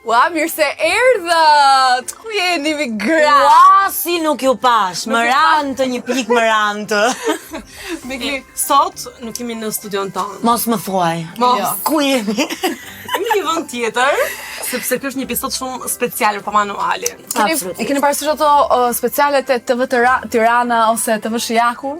Ua, mirë se erdhët! Ku jeni migrant? Ua, si nuk ju pash, më rantë, një pikë më rantë. Mikli, sot nuk jemi në studion tonë. Mos më thuaj. Ku jemi? Jemi një vend tjetër, sepse ky është një episod shumë special për manualin. E keni parasysh ato specialet e TV Tirana ose TV Shijaku?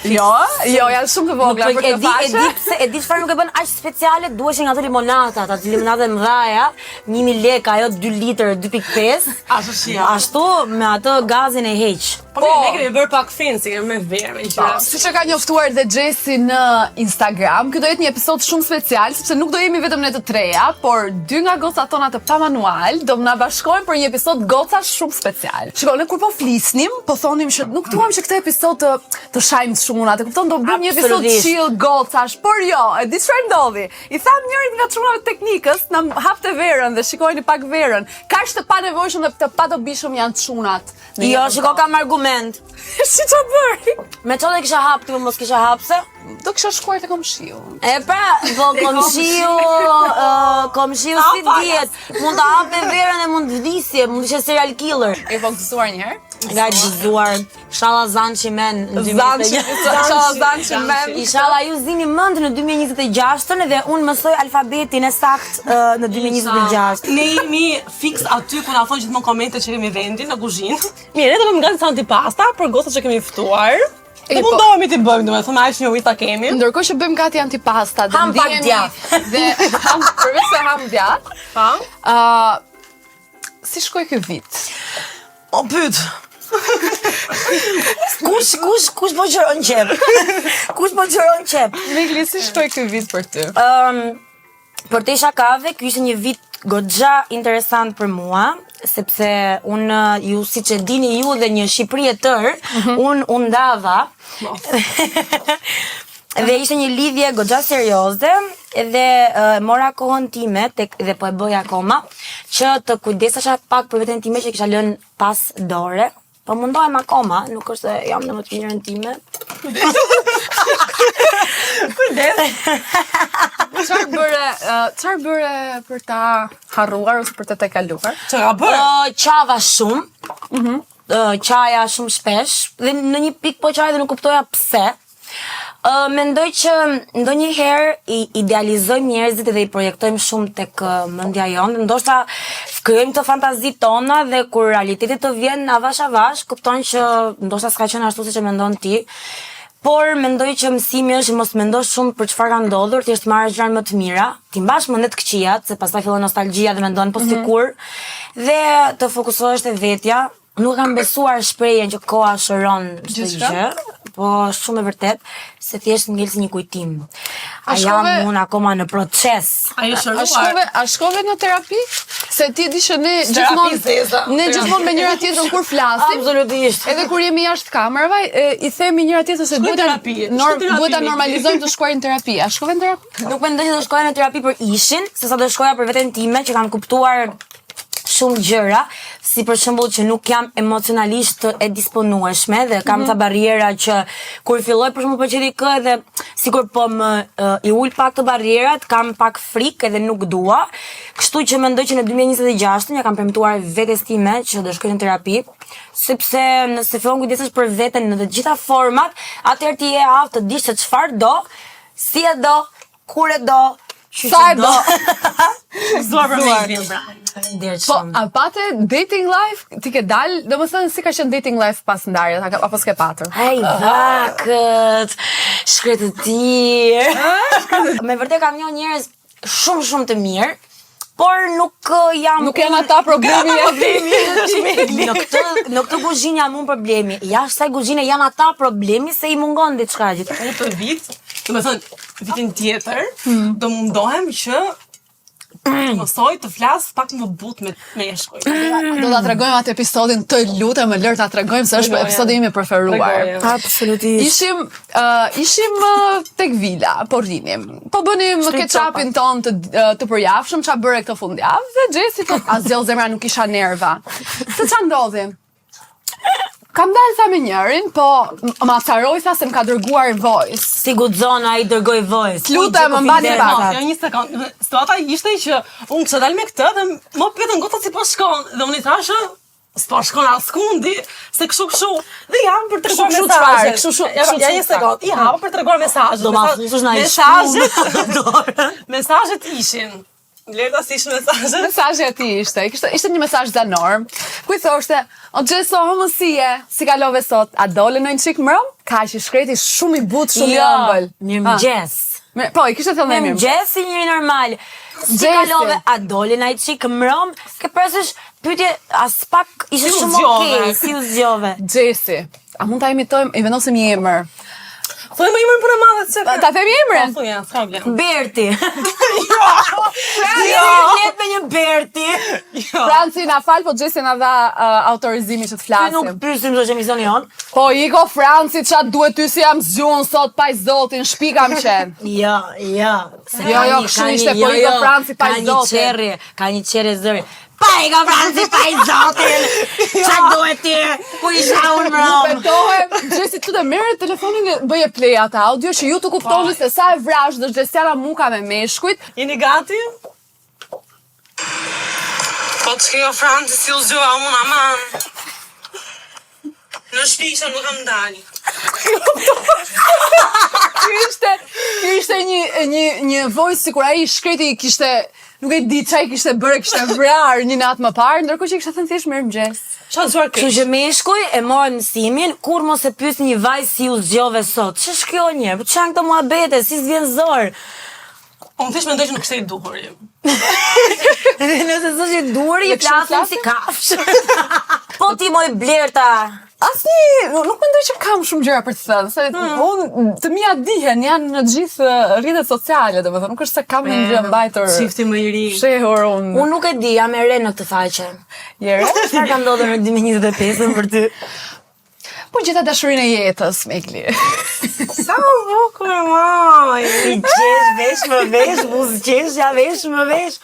Jo, janë shumë të vogla për të faqe. E di çfarë nuk e bën aq speciale, duheshin ato limonata, ato limonata mëdha, 1000 lekë, ajo 2 litër, 2.5. Ashtu si. Ashtu me atë gazin e heq. Po ne kemi bërë pak fancy, kemi me verë, me gjëra. Siç e ka njoftuar dhe Gjesi në Instagram, ky do jetë një episod shumë special, sepse nuk do jemi vetëm ne të treja, por 2 nga gocat tona të pa manual do na bashkojnë për një episod goca shumë special. Shikoj, ne kur po flisnim, po thonim që nuk duam që këtë episod të shajmë shumë, atë kupton, do bëjmë një episod chill gocash, por jo, e di çfarë ndodhi. I tham njërit nga çunave teknikës, na hapte verën dhe shikojini pak verën. Kaq të panevojshëm dhe të padobishëm janë çunat. Jo, shiko kam argument. Si ç'a bëri? Me çfarë kisha hap ti, mos kisha hapse? Do kisha shkuar te komshiu. E pra, po komshiu si diet. Mund ta hapë verën e mund të vdisje, mund të ishte serial killer. E po gëzuar një herë? Nga gëzuar, Shala Zançi men. Shala Zançi men. Inshallah ju zini mend në 2026 dhe unë mësoj alfabetin e saktë në 2026. Ne jemi fix aty ku na thonë gjithmonë komente që kemi vendin në kuzhinë. Mirë, ne do bëjmë gati antipasta për gocat që kemi ftuar. Ne mundohemi të bëjmë, domethënë aq një ujë ta kemi. Ndërkohë që bëjmë gati antipasta, dhe ndihemi dhe përveç se ham djath. Si shkoi ky vit? O pyet. Kush po qëron qep? Kush po qëron qep? Mikli, si shkoi ky vit për ty? Për te shakave, ky ishte një vit goxha interesant për mua, sepse unë ju siç e dini ju dhe një Shqipëri e tërë, unë ndava. Dhe ishte një lidhje goxha serioze dhe mora kohën time dhe po e bëj akoma që të kujdesesha pak për veten time që kisha lënë pas dore. Po mundohem akoma, nuk është se jam në më të mirën time. Kujdes. Çfarë bëre për ta harruar ose për të tejkaluar? Çfarë bëre? Qava shumë. Qaja shumë shpesh dhe në një pikë po qaja dhe nuk kuptoja pse. Mendoj që ndonjëherë i idealizojmë njerëzit dhe i projektojmë shumë tek mendja jonë, ndoshta krijojmë të fantazit tona dhe kur realiteti të vjen avash avash, kupton që ndoshta s'ka qenë ashtu siç e mendon ti. Por mendoj që mësimi është mos mendosh shumë për çfarë ka ndodhur, thjesht marrësh gjëra më të mira, ti mbash mendet këqijat, se pastaj fillon nostalgjia dhe mendon po sikur dhe të fokusohesh te vetja. Nuk kam besuar shprehjen që koha shëron çdo gjë, po shumë e vërtet se thjesht ngel si një kujtim. Jam unë akoma në proces. A shkove në terapi? Se ti di që ne gjithmonë me njëra tjetrën kur flasim. Absolutisht. Edhe kur jemi jashtë kamerave, i themi njëra tjetrës se duhet ta normalizojmë të shkojmë në terapi. A shkove në terapi? Nuk mendoj se do shkoja në terapi për ishin, sesa do shkoja për veten time që kam kuptuar shumë gjëra, si për shembull që nuk jam emocionalisht e disponueshme dhe kam ca barriera që kur filloj për shembull për QDK dhe sikur po më i ul pak të barrierat, kam pak frikë edhe nuk dua. Kështu që mendoj që në 2026 ja kam premtuar vetes time që do shkoj në terapi, sepse nëse fillon kujdesesh për veten në të gjitha format, atëherë ti je aftë të dish se çfarë do, si e do, kur e do, sa e do. Gëzuar për me bra. Po, a pate dating life? Ti ke dal, domethënë si ka qenë dating life pas ndarjes, apo s'ke patur? Ai vakët, shkretëtir. Me vërtet kam një njerëz shumë të mirë, por nuk janë ata problemi. Në këtë kuzhinë jam unë problemi. Jashtë kësaj kuzhine janë ata problemi se i mungon diçka gjithë. Unë të vit, domethënë vitin tjetër, do mundohem që mësoj të flas pak më butë me shkoj. Do ta tregojmë atë episodin, të lutem, më lër ta tregojmë se është episodi im i preferuar. Absolutisht. Ishim tek vila, po rrinim. Po bënim ketchupin ton të përjavshëm, ç'a bëre këtë fundjavë dhe Gjesi thotë, "A zgjell zemra, nuk isha nerva." Se ç'a ndodhi? Kam dalë tha me njërin, po ma caroj tha se më ka dërguar voice. Si guxon ai dërgoi voice. Lutem, më mbani pak. Jo, një sekond. Situata ishte që unë kisha dalë me këtë dhe më pyetën goca si po shkon dhe unë i thashë s'po shkon askundi, se kështu. Dhe jam për treguar Kështu mesazhe. çfarë? Ja një sekond. I hapa për treguar mesazhe. Do ma fusush na i Mesazhet ishin. Lerta si ishin mesazhet? Mesazhi e tij ishte një mesazh zanor. Ku i thoshte: "O Gjeso, homësie, si kalove sot? A dole në një çik mbrëm?" Kaq i shkreti shumë i butë, shumë i ëmbël. Mirëmëngjes. Po, i kishte thënë mirë. Mirëmëngjes si njëri normal. Si Gjesi. kalove, a doli na i çik mbrëm? Ke parasysh pyetje as pak ishte Si u shumë zgjove? okej, si u zgjove. Gjesi, a mund ta imitojmë, i vendosim një emër. Thuaj më emrin për e madhe se. Ta themi emrin? Po, ja, s'ka problem. Berti. Jo. Flet me një Berti. Franci na fal, po Gjesi na dha autorizimin që të Ti nuk flasim. pyesim ç'është emisioni jon. Po iko Franci, ç'a duhet ty si jam zgjuar sot pa zotin, shtëpi kam qenë. Jo. Se Jo, ka jo, një- kështu ka ishte, një- po jo, Igo jo, Franci pa i zotin. Ka një qerë zëri. Pa i ka Franci pa i zotin. Qa duhet ti? Ku isha unë mërëm? Betohem, Gjesi tu të merre telefonin dhe bëje play atë audio që ju të kuptoni se sa e vrash dhe Gjesiana Muka me meshkujt. Jeni gati? Po të shkejo Franci si u zgjova unë aman. Në shtëpi isha nuk kam dalë. Ky ishte një voice sikur ai shkreti kishte, nuk e di çai kishte bërë, kishte vrarë një natë më parë, ndërkohë që kishte thënë thjesht mirëmëngjes. Qa zgjuar Kështu që meshkuj e morën mësimin, kur mos e pyes një vajzë si u zgjove sot. Ç'është kjo një? Po çan këto muhabete, si s'vjen zor. Unë thjesht mendoj që nuk ishte i duhur. Nëse s'është i duri, Dhe i flasim kështu si kafsh. Po ti moj Blerta. Nuk mendoj që kam shumë gjëra për të thënë, se unë të mia dihen, janë në të gjithë rrjetet sociale, domethënë nuk është se kam një gjë mbajtur. Çifti më i ri. Shehur unë. Unë nuk e di, jam e re në këtë faqe. Jere? Çfarë ka ndodhur në 2025 për ty? Po gjitha dashurinë e jetës, Megli. Sa u bukur, maj. I qesh, vesh, më vesh, muz qesh, ja vesh, më vesh.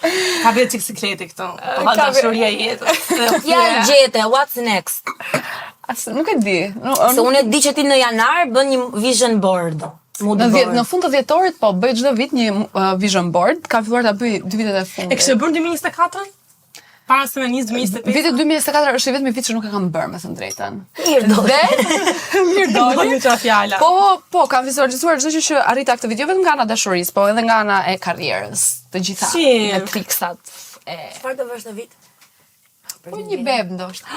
Ka bërë çik sikleti këtu. Po ka dashuria e jetës. Ja i gjete, what's next? Nuk e di. Se unë e di që ti në janar bën një vision board. Mood board. Në fund të dhjetorit, po bëj çdo vit një vision board, kam filluar ta bëj 2 vitet e E fundit. kështë bërë 2024? Para se me 2025? Viti 2024 është i vetmi vit që nuk e kam bërë, me thënë drejtën. Mirë do. Dhe mirë Do doli. një qa fjalla. Po, kam vizualizuar çdo gjë që arrita këtë vit, jo vetëm nga ana dashurisë, po edhe nga ana e karrierës, të gjitha Si? me triksat. Çfarë do vësh në vit? Po një beb ndoshta.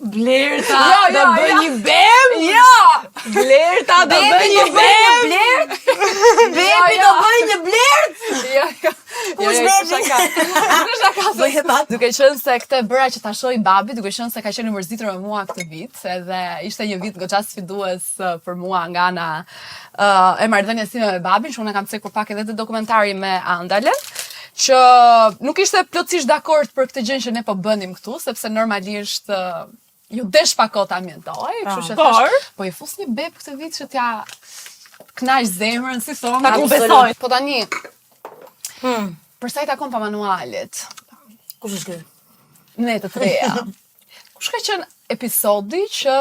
Blerta, Jo, do jo, bëj jo. një bem? Jo! Blerta, do bëj një bem? blert? Bebi do bëj një blert? Jo, jo. Kush Jo, bebi? shaka. Bëje pat. Duke qenë se këtë bëra që ta shoh babi, duke qenë se ka qenë i mërzitur me mua këtë vit, edhe ishte një vit goxha sfidues për mua nga ana e marrëdhënies time me babin, që unë kam cekur pak edhe të dokumentari me Andalen, që nuk ishte plotësisht dakord për këtë gjë që ne po bënim këtu, sepse normalisht ju desh pa kohë ta ambientoj, kështu që Por? thash, po i fus një beb këtë vit që t'ja knaq zemrën, si thonë. Ta kumbesoj. Po tani, për sa i takon pa manualit, Kush është ky? ne të treja. Kush ka qenë episodi që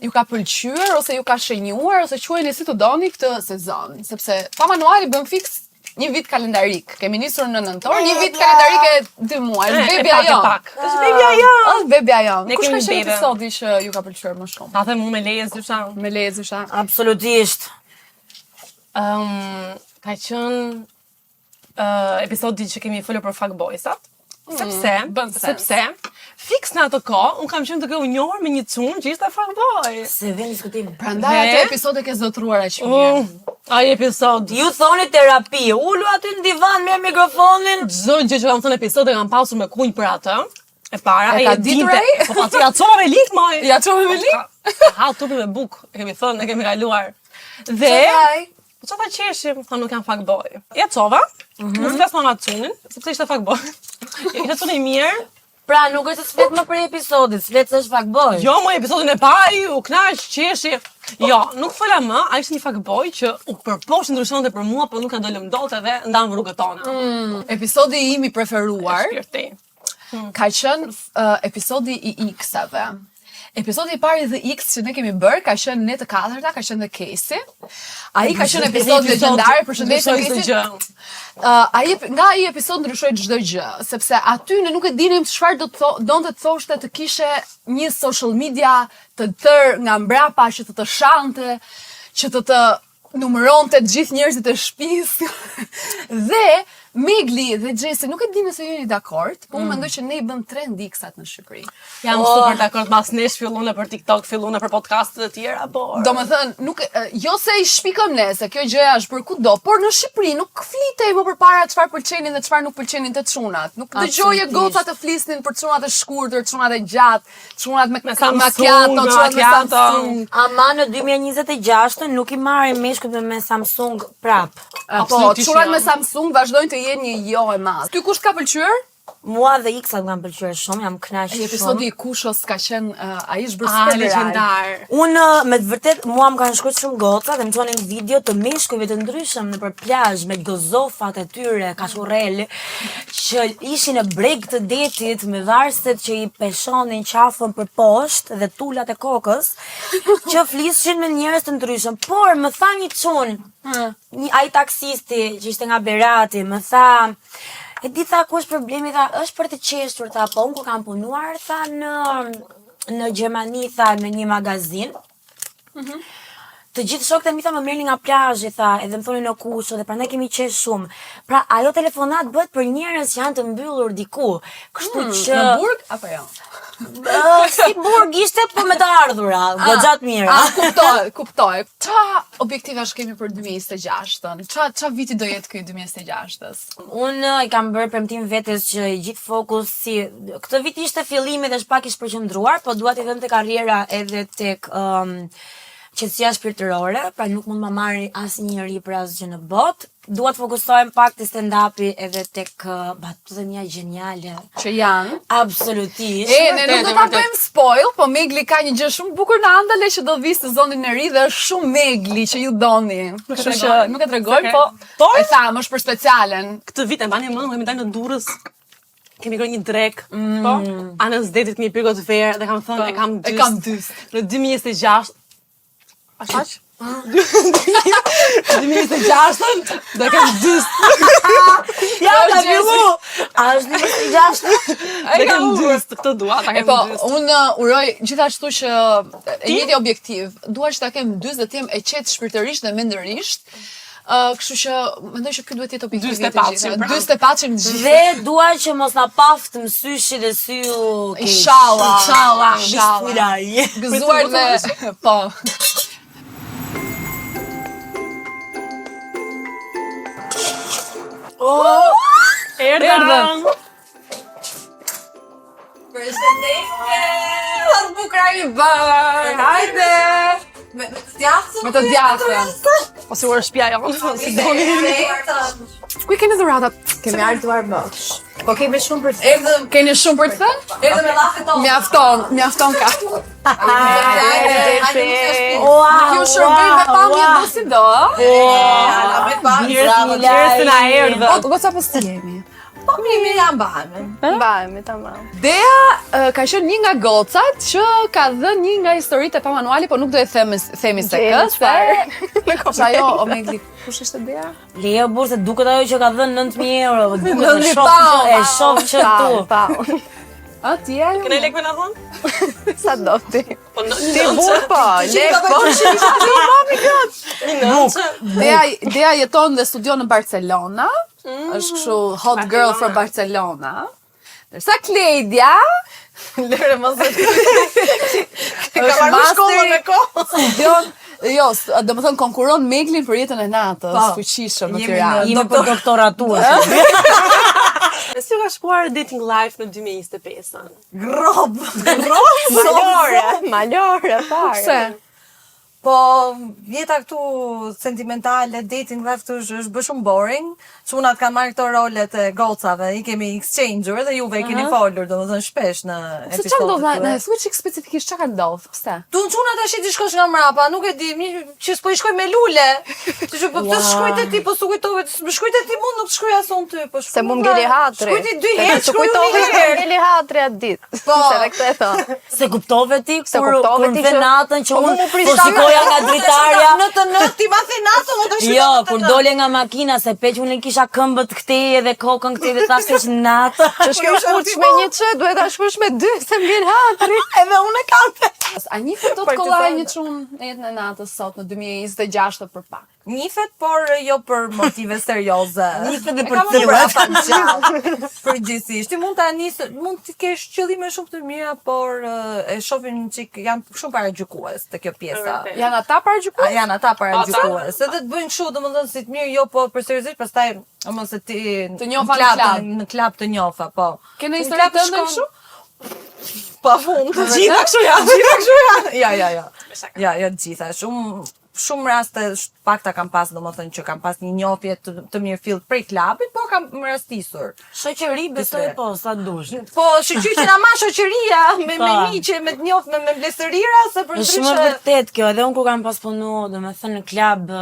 ju ka pëlqyer ose ju ka shenjuar ose quajeni si të doni këtë sezon, sepse pa manuali bën fiks një vit kalendarik. Kemi nisur në nëntor, një vit kalendarik e 2 muaj. Është bebja pak e jon. pak. Është bebja jon. Është bebja jon. Ne Kush kemi ka qenë bebe. episodi që ju ka pëlqyer më shumë? Ta them unë me leje zysha. Me leje zysha. Absolutisht. Ka qenë episodi që kemi folur për fuckboysat. bën sens. Sepse fiks në atë kohë unë kam qenë duke u njohur me një çun që ishte fuckboy. Se vjen diskutim. Prandaj atë episode ke zotruar aq mirë. Ai episod. Ju thoni terapi, ulu aty në divan me mikrofonin. Çdo gjë që kam thënë episode kam pasur me kunj për atë. E para, E ai ka e ditur dinte. ai? Po aty ja çova me lik moj. Ja çova me lik? Ha tupi me buk, e kemi thënë, e kemi kaluar. Dhe po çfarë qeshim, thonë nuk jam fuckboy. Ja çova. Mos flas mama çunin, sepse ishte fuckboy. Ishte çuni i mirë. Pra nuk është se s'flet më për episodit, s'flet se është fuckboy. Jo, më episodin e parë u knaq, qeshi. Jo, nuk fola më, ai ishte një fuckboy që u përposhtë ndryshonte për mua, por nuk ka dolëm dot edhe ndam rrugët tona. Episodi im i preferuar Shpirti. ka qenë episodi i X-ave. Episodi I parë I The X që ne kemi bërë ka qenë ne të katërta, ka qenë dhe Casey. Ai ka qenë episod legjendar, përshëndetje Casey. Nga ai episod ndryshoi çdo gjë, sepse aty ne nuk e dinim çfarë donte të thoshte të kishe një social media të tërë nga mbrapa që të shante, që të numëronte të gjithë njerëzit e shtëpisë. Dhe Megli dhe Gjesi nuk e di nëse jeni dakord, po unë mendoj që ne I bëm 3 X-at në Shqipëri. Jam super dakord, mas nesh fillune për TikTok, fillune për podcastet e tjera, por... Domethënë, nuk jo se I shpikëm ne, se kjo gjëja është për kudo, por në Shqipëri nuk flitej më përpara çfarë pëlqenin dhe çfarë nuk pëlqenin të çunat. Nuk dëgjoje goca të flisnin për çunat e shkurtër, çunat e gjatë, çunat me macchiato, çunat me Samsung. Ama në 2026 nuk I marrin meshkujt me Samsung prap. Po, çunat me Samsung vazhdojnë të jenë një jo e madh. Ty kush ka pëlqyer? Mua dhe X-at nga pëlqyer shumë, jam kënaq shumë. Episodi I Kushos ka qenë, ai është bërë legjendar. Unë me të vërtet mua më kanë shkruar shumë goca dhe më thonin video të meshkujve të ndryshëm nëpër plazh me gozofat e tyre, kashurrel, që ishin në breg të detit me varset që I peshonin qafën për poshtë dhe tulat e kokës, që flishin me njerëz të ndryshëm. Por më tha një çun, ai taksisti që ishte nga Berati, më tha e di tha ku është problemi, tha, është për të qeshur, tha, po unë kur kam punuar, tha, në Gjermani, tha, në një magazin, të gjithë shokët e mi, tha, më merrnin nga plazhi, tha, edhe më thonin në Kusho, dhe prandaj kemi qesh shumë. Pra, ajo telefonat bëhet për njerëz që janë të mbyllur diku, kështu që... Në burg, apo jo? Si burg ishte, po me të ardhura, goxhat mira. Kuptoj. Qa objektivash kemi për 2026-ën? Qa viti do jetë ky 2026-ës? Unë I kam bërë premtim vetes që gjithë fokusi, këtë vit ishte fillimi dhe shpak I shpërqendruar, po dua t'i vëm tek karriera edhe tek qetësia shpirtërore, pra nuk mund ma marri asnjëri për asgjë në botë. Dua të fokusohem pak te stand-upi edhe tek batutët mia geniale. Që janë? Absolutisht. Ne nuk do ta bëjmë spoil, po Megli ka një gjë shumë bukur në Andale që do vi sezonin e ri dhe është shumë Megli që ju doni. Kështu që nuk e tregojmë, po e tham, është për specialen. Këtë vit e mbani mend, kemi dalë në Durrës. Kemi gërë një drek, po, anës detit një pirgot verë dhe kam thënë e kam dyst. Në 2026 Ashaq? 2026-ën do kem dyst. Ja, ka fillu! A është 2026? Do kem dyst, këtë dua, ta kem dyst. Po, unë uroj gjithashtu që e njëjti objektiv, dua që ta kem dyst dhe të jem e qetë shpirtërisht dhe mendërisht. Kështu që mendoj që ky duhet të jetë objektivi i gjithë. Dyst e patshëm të gjithë. Dhe dua që mos na paft mësyshi dhe syu keq. Inshallah. Bismillah. Gëzuar me po. Erdhëm. Përshëndetje. Sa bukur I bën. Hajde. Me të djathtë. Me të djathtë. Po si ora shtëpia jonë, si doni. Ku keni dhuratat? Kemi ardhuar bosh. Po kemi shumë për të Erdhëm. Keni shumë për të thënë? Erdhëm me llafet tonë. Mjafton ka. Ju shërbej me pamje do si do. Mirë na erdhë. Goca po si jemi? Po mi jam bahemi tamam. Dea ka qenë një nga gocat që ka dhënë një nga historitë pa manuali, po nuk do e themi se kë. Ajo o Megli, kush ishte Dea? Leo burse duket ajo që ka dhënë 9.000 euro, duket 9.000 e shoh që tu. A ti ja? Këne lek me na thonë? Sa do ti? Po në Ti burr po, lek po. Dea jeton dhe studion në Barcelona. Është kështu hot girl from Barcelona. Ndërsa Kledia, Lëre mos e është master me kohë. Studion, jo, domethënë konkuron Meglin për jetën e natës, fuqishëm në Tiranë. Jemi për doktoraturë. Si ka shkuar dating life në 2025-ën? Malore fare. Se? Po, jeta këtu sentimentale, dating life këtu është bë shumë boring. Çunat kanë marrë këto rolet e gocave, i kemi exchangeur dhe juve i keni folur, domethënë shpesh në Se episodet. çfarë ndodh na thuaj çik specifikisht çka ka ndodh? Pse? Tu në çuna tash ti shkosh nga mrapa, nuk e di, që s'po i shkoj me lule. Ti që po të shkoj te ti, po s'u kujtove, më shkoj te ti mund, nuk të shkoj as unë ty, po shkoj. Se mu ngeli hatri. Shkoj ti 2 herë, Se shkoj kujtove unë se 1 herë. ngeli hatri atë ditë. Po. Se edhe këtë e thon. Se kuptove ti Se kur kuptove kur ti në që- natën që Po, mu unë mu po prishta shikoja nga dritarja. Në ti ma the nato, më të shkoj. Jo, kur dole nga makina se peq unë kisha këmbët këtej edhe kokën këtej dhe tash është natë. Që shkjo fuç me një çë, duhet ta shkosh me 2 se ngel hatri. Edhe unë e kam. A njifet do të kollaj një çun në jetën e natës sot në 2026 për pak? Nifet, por jo për motive serioze. Nifet dhe E për kam cilët. mbrapa gjallë. Përgjithsisht, ti mund ta nisë, mund të kesh qëllime shumë të mira, por e shohin çik janë shumë paragjykues te kjo pjesa. Janë ata paragjykues? Janë ata paragjykues. Edhe të bëjnë kështu, domethënë si të mirë, jo, po për seriozisht, pastaj mos e ti Të njofa në klub. në klub të njofa, po. Kene Në histori klub të ndër shkon- kështu? Pafund. Gjitha kështu janë, gjitha kështu janë. Ja, gjitha. Shumë raste pakta kam pas, domethënë që kam pas një njohje të mirë fill prej klubit, po kam rastisur. Shoqëri besoj po, sa dush. Po, shoqyr që na ma shoqëria me Po. miqe, me të njoft, me blesërira, se për Është shumë ndryshe vërtet kjo, edhe unë kur kam pas punu, domethënë në klub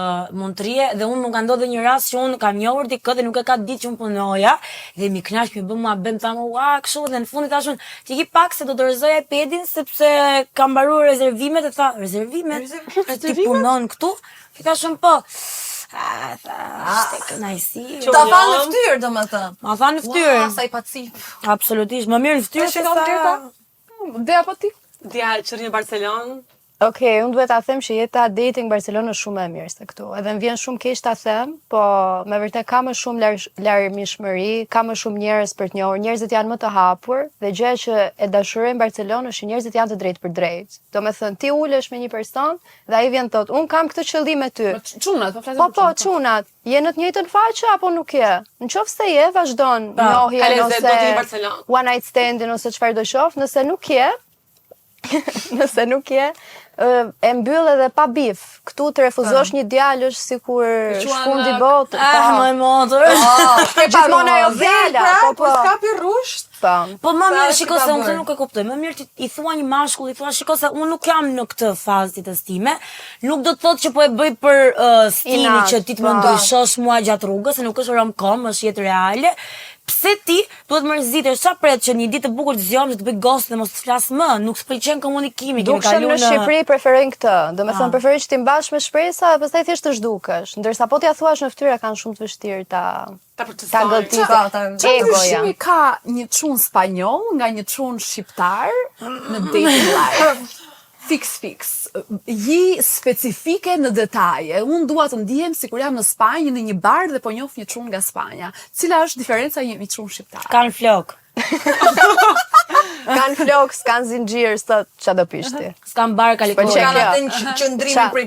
Montrie, dhe unë më ka ndodhur një rast që unë kam njohur dikë dhe nuk e ka ditë që unë punoja, dhe mi kënaq mi bëm mua bëm tamë, ua, kështu dhe në fund i thashun, ti ki pak se do të rrezoja iPadin sepse kam mbaruar rezervimet e tha, rezervimet? Ti punon këtu? I thashun po. Ishte kënaqësi. ta fa në fytyrë, domethënë. Ma tha në fytyrë. Ua, sa i pacip. Absolutisht, më mirë në fytyrë E shikon drejta? Dhe apo ti? Dja që rrinë në Barcelonë. Okej, unë duhet ta them që jeta dating Barcelonë është shumë e mirë se këtu. Edhe më vjen shumë keq ta them, po me vërtet ka më shumë larmishmëri, ka më shumë njerëz për të njohur, njerëzit janë më të hapur dhe gjëja që e dashurojnë Barcelonë është që njerëzit janë të drejtë për drejtë. Domethënë ti ulesh me një person dhe ai vjen thotë, "Un kam këtë qëllim me ty." Çunat, po flasim Po, për po, çunat. çunat, je në të njëjtën faqe apo nuk je? Nëse je, vazhdon njohjen ka lezet, do t'jeni në ose Barcelonë. one night standin ose çfarë do qoftë, nëse nuk je, nëse nuk je, e mbyll edhe pa bif. Këtu të refuzosh një djalë është sikur shkundi botë. Më motor. Gjithmonë ajo fjala, po. S'kapi rrusht. Po. Po më Sa mirë është shiko ka se unë bërë? këtë nuk e kuptoj. Më mirë ti i thua një mashkull, i thua shiko se unë nuk jam në këtë fazë të stime. Nuk do të thotë që po e bëj për stimi Inat, që ti të më po. ndryshosh mua gjatë rrugës, se nuk është rom-com, është jetë reale. Pse ti duhet mërzitesh, sa pret që një ditë të bukur të zgjohesh të bëj ghost dhe mos të flas më, nuk s'pëlqen komunikimi, kemi Dukshëm kaluar në Shqipëri preferojnë këtë. Domethënë preferojnë që ti mbash me shpresa dhe pastaj thjesht të zhdukesh. Ndërsa po t'ia thuash në fytyrë kanë shumë të vështirë ta Ta ta përcësojnë. gëlltitë. Çfarë Egoja. ndryshimi ka një çun spanjoll nga një çun shqiptar në dating life? Fix. Ji specifike në detaje. Unë dua të ndihem sikur jam në Spanjë në një bar dhe po njoh një çun nga Spanja. Cila është diferenca e një çun shqiptar? Kanë flok. Kanë flok, s'kan zinxhir, ç'a do pish ti. S'kan bar kalikore. Pëlqen Kanë kjo. atë qëndrimin prej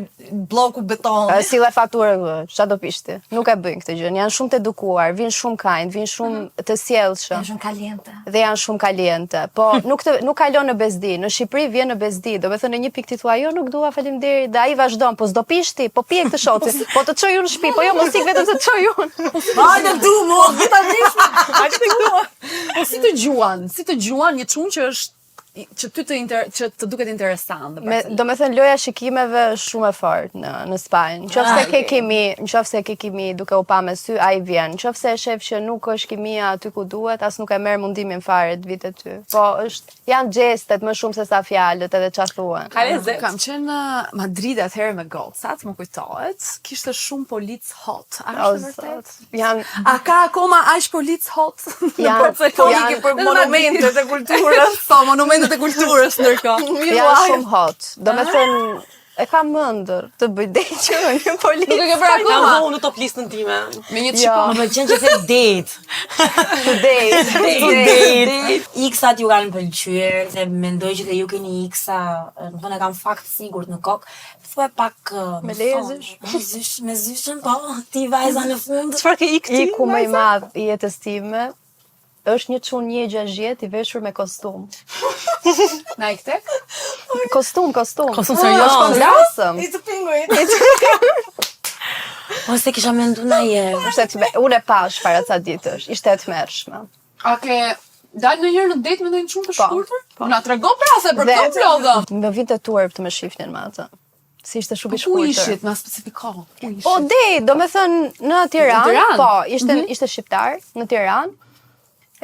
bloku beton. Sille faturë, ç'a do pish ti. Nuk e bëjnë këtë gjë. Janë shumë të edukuar, vinë shumë kind, vinë shumë të sjellshëm. Shumë kaliente. Dhe janë shumë kaliente. Po nuk kalon në bezdi. Në Shqipëri vjen në bezdi. Do të thënë në një pikë ti thua, "Jo, nuk dua, faleminderit." Dhe ai vazhdon, "Po s'do pish ti, po pije këtë shoci, po të çoj unë në shtëpi, po jo mos ik vetëm se të çoj unë." Hajde tu mua. Po si të gjuan një çun që është që ty që të duket interesant. Do me thënë loja shikimeve është shumë e fortë në Spanjë. Nëse ke kimi duke u pa me sy, ai vjen. Nëse e shef që nuk është kimia aty ku duhet, as nuk e merr mundimin fare të vitë ty. Po janë gjestet më shumë se sa fjalët edhe çfarë thuan. Ka lezet. Kam qenë në Madrid atëherë me gocat, më kujtohet, kishte shumë polic hot. A është vërtet? Janë A ka akoma aq polic hot? janë Për monumentet e kulturës. Po, monumentet e kulturës ndërkohë. janë shumë hot. Do me thënë e kam mëndër të bëj deqë në një polic. Nuk e ke bërë Jam akoma? vonë në top listën time. Me një Jo. çiko. Më pëlqen që the date. Date. X-at ju kanë pëlqyer, se mendoj që dhe ju keni X-a, në thënë e kam fakt sigurt në kokë. Thuaj pak Me lezysh? Me zyshën, po, ti vajza në fund. Çfarë ke ik ti? Iku më i madh i jetës time është një çun 1.60 i veshur me kostum. Na i këte? Kostum. Kostum Është serioz. konvlasëm. I të pinguit. Ose kisha mendu na herë. Unë e pash para ca ditësh, ishte e tmerrshme. A ke dalë ndonjëherë në date me ndonjë çun të Po, shkurtër? Po na tregon pra se për këto vlogëm. Më vinte turp të më shifnin me atë. Si ishte shumë i Ku shkurtër. ishit, na specifiko. Ku ishit? Po do me thënë në Tiranë, Tiranë? po, ishte shqiptar në Tiranë.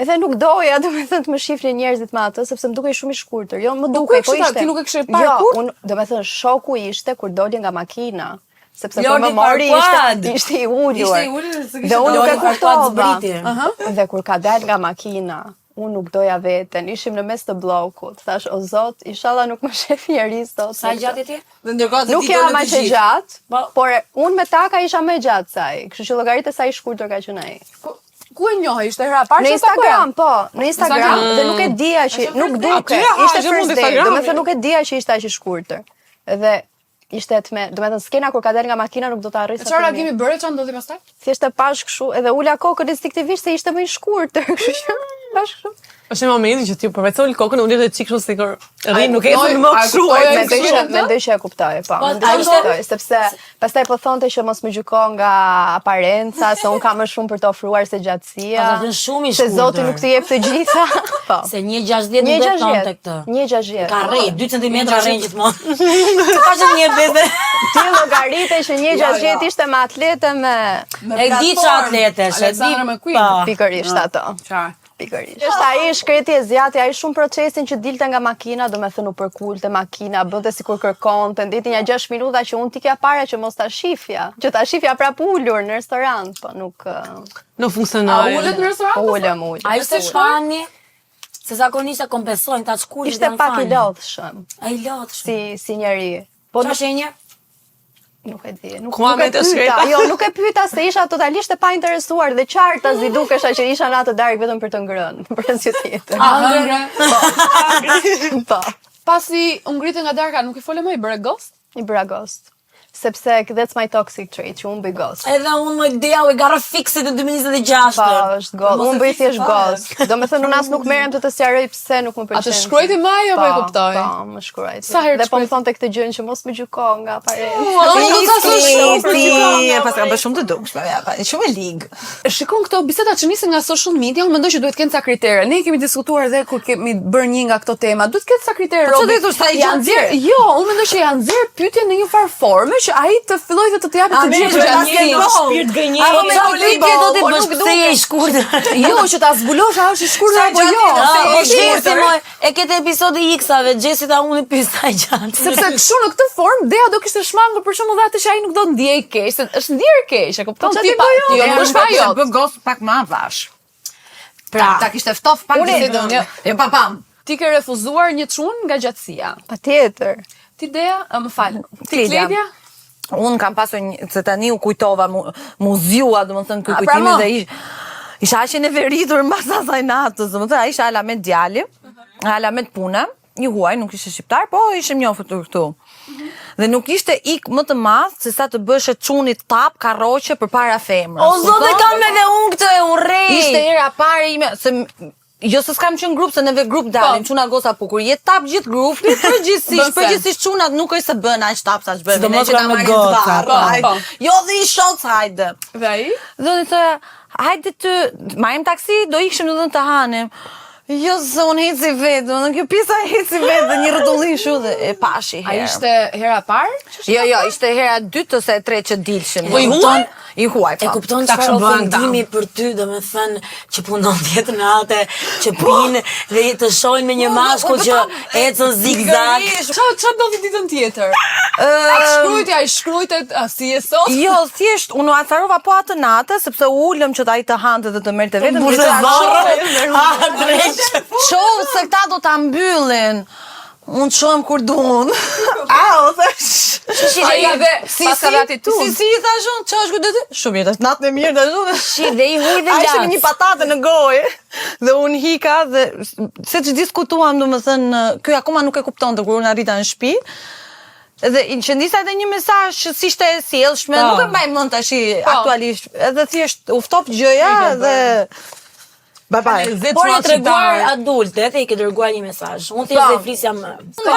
Edhe nuk doja, do me thënë të më shifnin njerëzit me atë, sepse më dukej shumë i shkurtër. Jo, më Po, dukej, ku e kishe, ti nuk e kishe parë jo, kur? unë, do me thënë shoku ishte kur doli nga makina. Sepse Lordi kur më mori Farquad. ishte i ulur. Ishte i ulur, se Dhe unë nuk e Lordi Farquad kuptova. zbriti. Dhe kur ka dalë nga makina, unë nuk doja veten, ishim në mes të bllokut. Thash, o zot, inshallah nuk më shef njerëz sot. Sa gjatë ti? Dhe ndërkohë Nuk jam aq e gjatë, por unë me taka isha më e gjatë se ai. Kështu që llogaritë sa i shkurtër ka qenë ai. Ku e njohë? Ishte hera parë Në që ta Instagram, po, në Instagram dhe nuk e dija që nuk duke. Atyre Ishte haqe mund first date, Instagrami. do me thënë nuk e dija që ishte aq i shkurtër. Dhe ishte do me thënë skena kur ka dalë nga makina nuk do ta harroj. E çfarë reagimi bëre, çfarë ndodhi pastaj? Thjesht e pash kështu edhe ula kokën instinktivisht se ishte më i shkurtër, kështu që pash kështu. Është momenti që ti përveç se ul kokën unë dhe çik kështu sikur rrin nuk kuptoj, ecën më a kështu. kuptoj, Mendoj që e kuptoj, po. Mendoj a që e ishte- kuptoj, sepse pastaj po thonte që mos më gjyko nga aparenca, se un kam më shumë për të ofruar se gjatësia. Ka qenë shumë i Se Zoti shkurtër. nuk të jep të gjitha. Po. Se 1.60 nuk do të tonte këtë. 1.60. Ka rrej, 2 cm rrej gjithmonë. Ka qenë një bete. Ti llogarite që 1.60 ishte me atlete me E di që atletesh, e di. Alexandra McQueen. Po. pikërisht ato. Çfarë? Pikërisht. Është ai shkreti e zjati, ai shumë procesin që dilte nga makina, do me thënë u përkulte makina, bënte sikur kërkonte, ndeti një 6 minuta që unë tikja para që mos ta shifja, që ta shifja prap ulur në restorant, po nuk Nuk A funksionoi. ulet në restorant? ulem. A ishte shpani? Se zakonisht e kompensojnë ta shkurit Ishte pak i lodhshëm, Ai lodhshëm. si njeri. Po Po nuk, shenje? nuk e di, nuk, Ku ma nuk e me të pyeta. shkreta? Jo, nuk e pyeta se isha totalisht e pa interesuar dhe qarta zi dukesha që isha në atë darkë vetëm për të ngrënë, për asgjë tjetër. Hëngre. Po. Pasi u ngritë nga darka, nuk i fole më, i bëre ghost? I bëra ghost. Sepse that's my toxic trait, që unë bëj ghost. Edhe unë më idea, we gotta fix it në 2026. Po, është ghost. Unë bëj thjesht ghost. Do me thënë unë as nuk merrem të sqaroj pse nuk më A të pëlqen. shkruajti më ajo, po e kuptoj. Po, më shkruajti. Sa herë Dhe po më shkruajti? thonte këtë gjën që mos më gjyko nga aparenca. Unë do ta Ti, pas ka bërë shumë të dukshme, shumë e ligë. Shikon këto biseda që nisin nga social media, unë mendoj që duhet kenë ca kritere. Ne kemi diskutuar edhe kur kemi bërë një nga këto tema. Duhet ketë ca kritere. Po, çfarë Robi. do të thosh, ai Janë gjatë nxjerr- Jo, unë mendoj që janë nxjerr pyetje në një farë forme që ai të fillojë të të japë të gjithë gjë. Shpirt gënjej. Apo me Sa Olimpia pyetje do t'i po bësh nuk pse je i shkurtër? Jo, që ta zbulosh a është i shkurtër apo jo. Po Se e shkurtër, tjetër. moj. E ketë episodi X-ave, Gjesi ta unë pyet sa gjatë. Sepse kështu në këtë formë Dea do kishte shmangur për shembull atë që ai nuk do ndjej keq, se është ndjer keq, e kupton? çfarë Ti ti pa, bëjo? jo, nuk është pa jo. Bë ghost pak më avash. Pra, Ta kishte ftoft pak Unë- bisedën. Jo pam. Ti ke refuzuar një çun nga gjatësia. Patjetër. Ti Dea, më fal. Ti Kledia. Kledia? Unë kam pasur një, se tani u kujtova, mu zjua, domethënë ky A, pra kujtimi mo. dhe isha aq e neveritur mbas asaj natës, domethënë ai isha ala me djali, ala me puna, i huaj, nuk ishte shqiptar, po ishim njohur këtu. Dhe nuk ishte ik më të madh se sa të bëshe çunit tap karroqe përpara femrës. o zot e kam edhe unë këtë e urrej. Ishte era pare ime, se jo se s'kam qenë grup, se neve grup dalim, çuna goca, po kur je tap gjithë grupi, përgjithsisht çunat nuk është se bën aq tap sa ç'bën. Sidomos ne që kur na me marrin goca, të varë, po, hajde. po. Jo dhe i shoc, hajde. Dhe ai? Dhe unë i thoya, hajde të marrim taksi, do ikshim në dhënë të hanim. Jo, se unë heci vetë, unë kjo pjesa heci vetë dhe një rrotullim shu dhe e pashi Ai herë. ishte hera parë? Jo, ishte hera 2 ose 3 që dilshim. Po i huaj? I huaj, E po. kupton Ta çfarë kështu bën ofendimi për ty, domethënë që punon 10 nate, që pinë dhe të shohin me një mashkull që ecën zigzag. Çfarë ndodhi ditën tjetër? A shkrujti, ai shkrujtet, a si e sot? Jo, thjesht unë u acarova po atë natë sepse u ulëm që ai të hante dhe të merrte vetëm. Burrë varre. Ah, drejt. Shoh se këta do ta mbyllin. Unë shohem kur duan. Au, thash. Ai edhe pas ka dhati tu. Si i thash unë, ç'është ku do të? Shumë mirë, tash natën e mirë tash unë. Shi dhe i huj dhe Ai ishte me lart. një patate në gojë dhe unë hika dhe se që diskutuam, domethënë, ky akoma nuk e kuptonte kur unë arrita në shtëpi. Dhe që ndisa edhe një mesazh që si ishte e sjellshme, Po. nuk e mbaj mend tash aktualisht. Edhe thjesht u ftof gjëja dhe Bye bye. Por i treguar adultet e i ke dërguar një mesazh. Unë thjesht dhe flisja më. Ka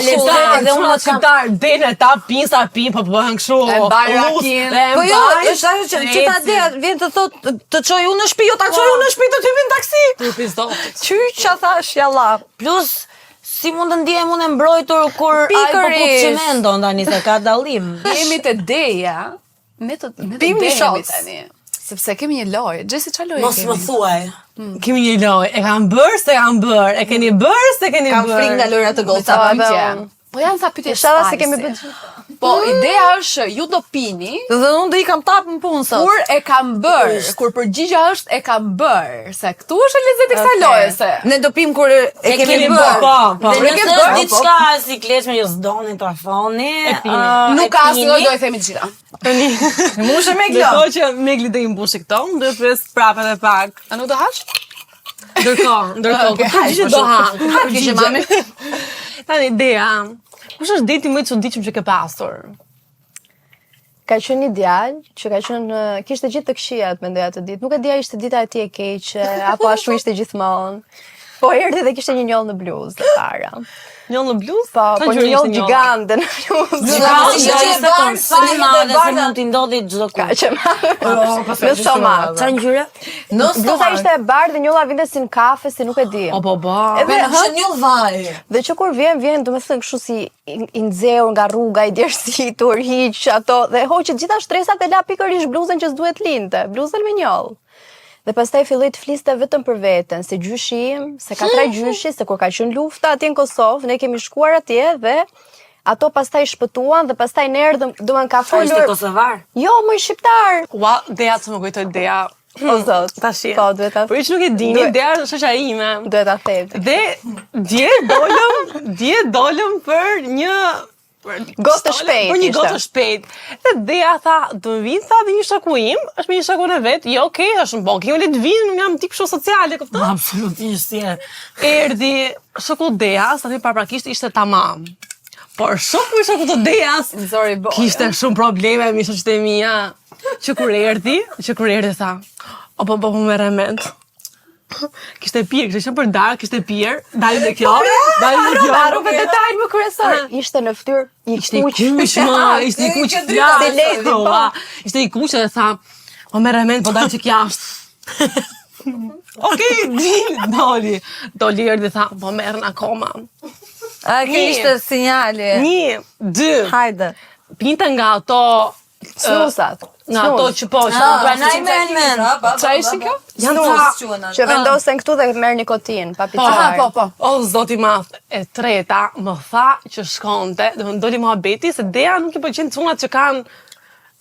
lezet dhe unë shqiptar dene ta pin sa pin, po bëhen kështu. E mbaj rakin. Po jo, është ajo që ta dea vjen të thot të çoj unë në shtëpi, jo ta çoj unë në shtëpi të ty vin taksi. Trupi zotit. Qyqa thash jalla. Plus, si mund të ndihem unë e mbrojtur kur ai po Pikërisht. çimendon tani se ka dallim. Jemi të deja. Ne të Pim një dehemi shots. tani. Sepse kemi një lojë. Gjesi çfarë lojë Mos kemi? më thuaj. Kemi një lojë, e kam bërë se kam bërë, e keni bërë se keni bërë. Kam frikë nga lojrat të Po goca. Po janë sa pyetje. Inshallah se kemi spajse. bërë. Po ideja është ju do pini Dhe unë do i kam tap në punë sot. kur e kam bërë, kur përgjigja është e kam bërë, se këtu është lezeti i kësaj loje se. Ne do pim kur e kemi bërë. Po. Dhe Nuk e nëse bërë, është diçka si kleshme që s'doni ta thoni. Nuk ka asnjë lojë do e themi të gjitha. Mushë me glo. Ndërkohë që Megli do i mbushi këto, do të pres prapë edhe pak. A nuk do hash? Ndërkohë, Okay, përgjigje do ha. Kishë mami. Tani ideja, kush është deti më i çuditshëm që ke pasur? Ka qenë ideal, që ka qenë kishte gjithë të këqijat mendoja atë ditë. Nuk e dija ishte dita e tij e keqe, apo ashtu ishte gjithmonë. Po erdhi dhe kishte një njoll në bluzë dhe para. Njoll në bluzë? Po, po një njoll gjigante në bluzë. Se një madhe se mund t'i ndodhi çdo Ka kur. që në stomak. Çfarë ngjyre? Bluza ishte e bardhë dhe njolla vinte si në kafe, si nuk e di. Po. Edhe një vaj. Dhe që kur vjen domethënë kështu si i nxehur nga rruga, i djersitur, hiq ato dhe hoqet gjitha shtresat e la pikërisht bluzën që s'duhet linte, bluzën me njoll. Dhe pastaj filloi të fliste vetëm për veten, se gjyshi im, se ka tre gjyshi, se kur ka qenë lufta atje në Kosovë, ne kemi shkuar atje dhe ato pastaj shpëtuan dhe pastaj ne erdhëm, duan ka Po ishte folur. kosovar. Jo, më shqiptar. Ua, Dea që më kujtoj Dea. O zot. Tashi. Po, duhet ta Por që nuk e dini, Dea është shoqari ime. duhet ta them. Dhe dje dolëm për një Gotë të shpejt Për një ishte. gotë të shpejt. Dhe Dea tha, do vinë tha dhe një shoku im, është me një shokun e vet. Jo, okay, është po, kemi le të vinë, unë jam tip kështu sociale, kupton? Absolutisht, je. Erdhi shoku Deas, aty paraprakisht ishte tamam. Por shoku i shokut të Deas Zori boja. kishte shumë probleme me shoqet e mia. Që kur erdhi tha, po merre mend. Kishte pirë, kishte qenë për darkë, kishte pirë, dalin me kjo, Harrove detajin më kryesor. Ishte në fytyrë Ishte i kuq, ma, ishte i kuq flas. Si leti, po. Ishte i kuq dhe tha, po merre mend, po dal që jashtë. Okej, doli erdhi tha, po merren akoma. A ke ishte sinjali. 1, 2, Hajde. pinte nga ato Snusat. nga ato që po, që Pranaj men. Çfarë ishin kjo? janë ca Që vendosen këtu dhe merr nikotin, pa picar. Po. O, zoti madh, e treta më tha që shkonte, do më doli muhabeti se Dea nuk i pëlqen çunat që kanë